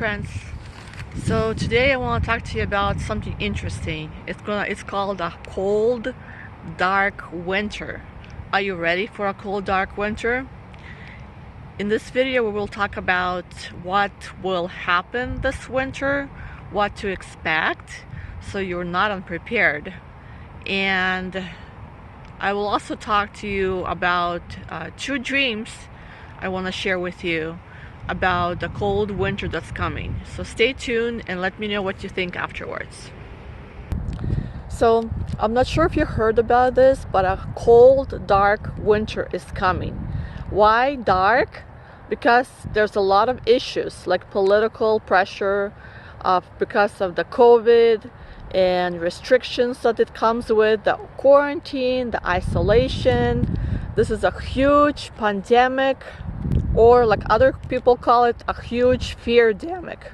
friends. So today I want to talk to you about something interesting. It's called a cold, dark winter. Are you ready for a cold, dark winter? In this video, we will talk about what will happen this winter, what to expect, so you're not unprepared. And I will also talk to you about two dreams I want to share with you about the cold winter that's coming. So stay tuned and let me know what you think afterwards. So I'm not sure if you heard about this, but a cold, dark winter is coming. Why dark? Because there's a lot of issues like political pressure because of the COVID and restrictions that it comes with, the quarantine, the isolation. This is a huge pandemic, or like other people call it, a huge fear-demic.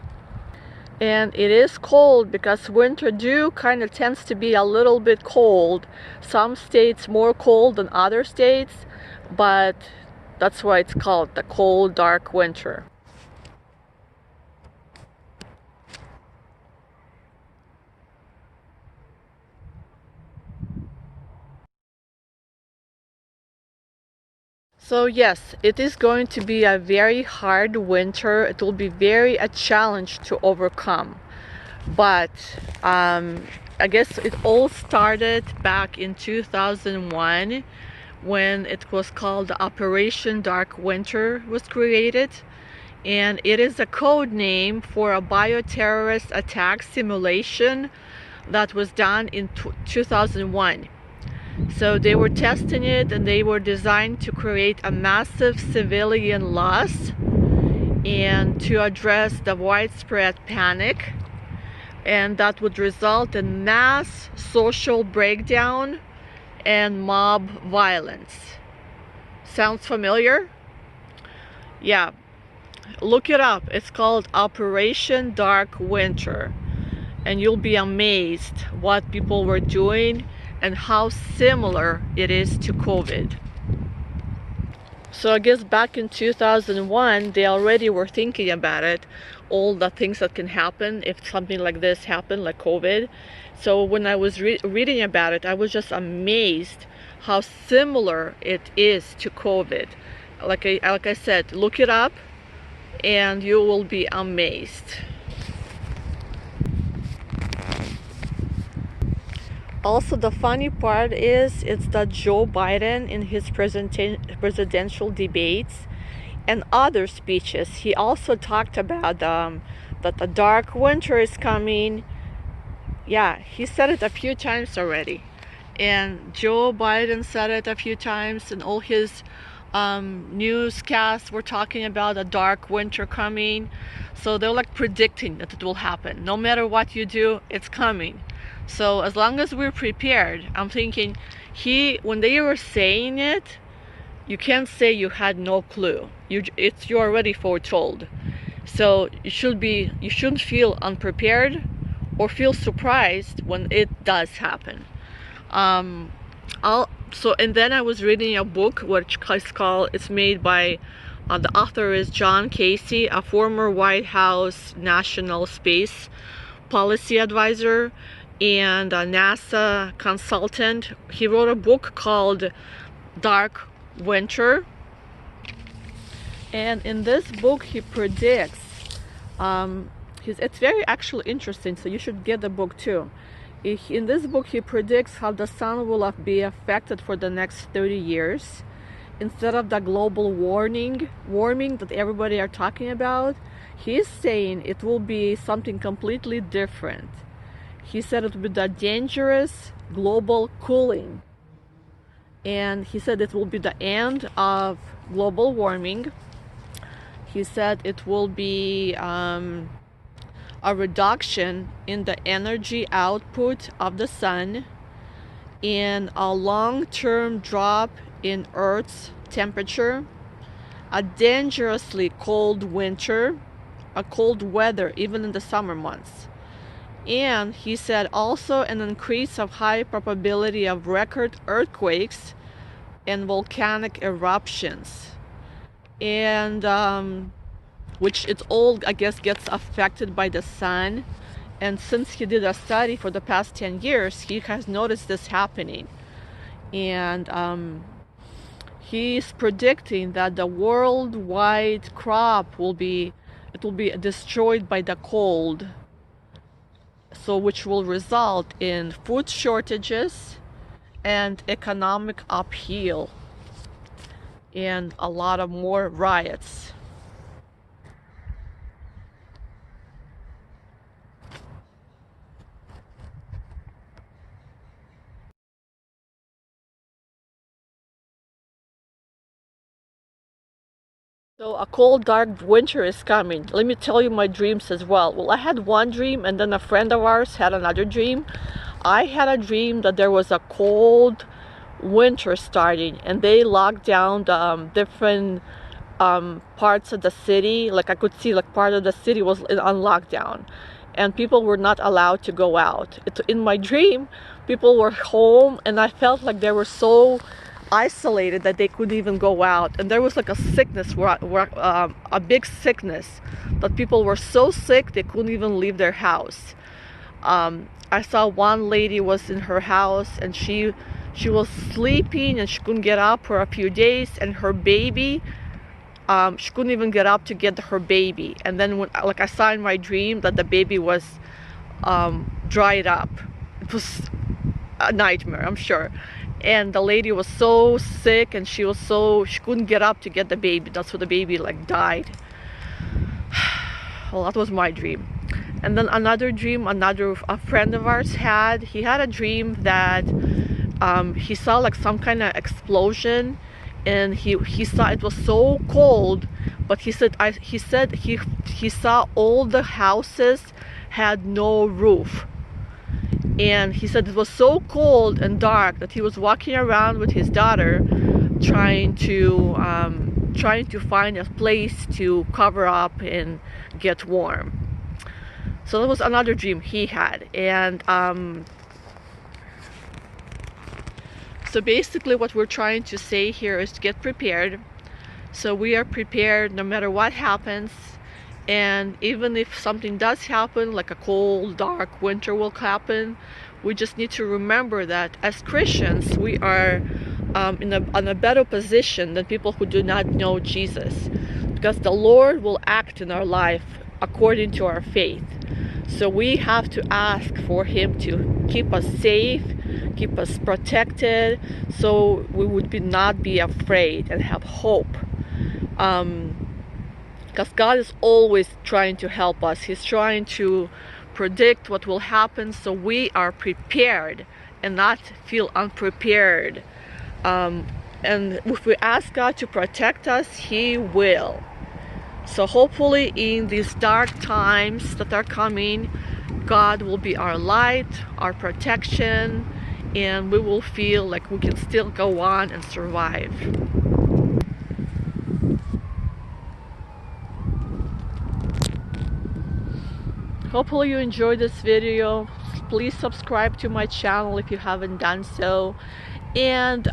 And it is cold because winter kind of tends to be a little bit cold. Some states more cold than other states, but that's why it's called the cold, dark winter. So yes, it is going to be a very hard winter. It will be a challenge to overcome. But I guess it all started back in 2001 when it was called Operation Dark Winter was created. And it is a code name for a bioterrorist attack simulation that was done in 2001. So they were testing it, and they were designed to create a massive civilian loss and to address the widespread panic, and that would result in mass social breakdown and mob violence. Sounds familiar? Yeah, look it up. It's called Operation Dark Winter, and you'll be amazed what people were doing and how similar it is to COVID. So I guess back in 2001, they already were thinking about it, all the things that can happen if something like this happened, like COVID. So when I was reading about it, I was just amazed how similar it is to COVID. Like I said, look it up and you will be amazed. Also, the funny part is it's that Joe Biden in his presidential debates and other speeches, he also talked about that the dark winter is coming. Yeah, he said it a few times already. And Joe Biden said it a few times, and all his newscasts were talking about a dark winter coming. So they're like predicting that it will happen. No matter what you do, it's coming. So as long as we're prepared, I'm thinking when they were saying it, you can't say you had no clue. You're already foretold. So you shouldn't feel unprepared or feel surprised when it does happen. And then I was reading a book which is called, it's made by the author is John Casey, a former White House National Space Policy Advisor and a NASA consultant. He wrote a book called Dark Winter, and in this book he predicts it's very actually interesting, so you should get the book too. In this book he predicts how the sun will be affected for the next 30 years. Instead of the global warming that everybody are talking about, he's saying it will be something completely different. He said it would be the dangerous global cooling. And he said it will be the end of global warming. He said it will be a reduction in the energy output of the sun and a long-term drop in Earth's temperature, a dangerously cold winter, a cold weather even in the summer months. And he said also an increase of high probability of record earthquakes and volcanic eruptions. And which it's all, I guess, gets affected by the sun. And since he did a study for the past 10 years, he has noticed this happening. And he's predicting that the worldwide crop will be destroyed by the cold, so which will result in food shortages and economic upheaval and a lot of more riots. So a cold, dark winter is coming. Let me tell you my dreams as well. Well, I had one dream, and then a friend of ours had another dream. I had a dream that there was a cold winter starting, and they locked down the different parts of the city. Like I could see, like part of the city was on lockdown, and people were not allowed to go out. In my dream, people were home, and I felt like they were so isolated that they couldn't even go out. And there was like a sickness, a big sickness, that people were so sick they couldn't even leave their house. I saw one lady was in her house, and she was sleeping, and she couldn't get up for a few days, and her baby, she couldn't even get up to get her baby. And then when, like I saw in my dream that the baby was dried up. It was a nightmare, I'm sure. And the lady was so sick, and she couldn't get up to get the baby. That's why the baby like died. Well, that was my dream. And then another dream, a friend of ours had. He had a dream that he saw like some kind of explosion, and he saw it was so cold. But he said he saw all the houses had no roof. And he said it was so cold and dark that he was walking around with his daughter, trying to find a place to cover up and get warm. So that was another dream he had. And so basically what we're trying to say here is to get prepared. So we are prepared no matter what happens. And even if something does happen, like a cold, dark winter will happen, we just need to remember that as Christians, we are in a better position than people who do not know Jesus, because the Lord will act in our life according to our faith. So we have to ask for Him to keep us safe, keep us protected, so we would not be afraid and have hope. Because God is always trying to help us. He's trying to predict what will happen, so we are prepared and not feel unprepared. And if we ask God to protect us, He will. So hopefully in these dark times that are coming, God will be our light, our protection, and we will feel like we can still go on and survive. Hopefully you enjoyed this video. Please subscribe to my channel if you haven't done so. And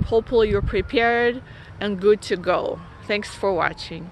hopefully you're prepared and good to go. Thanks for watching.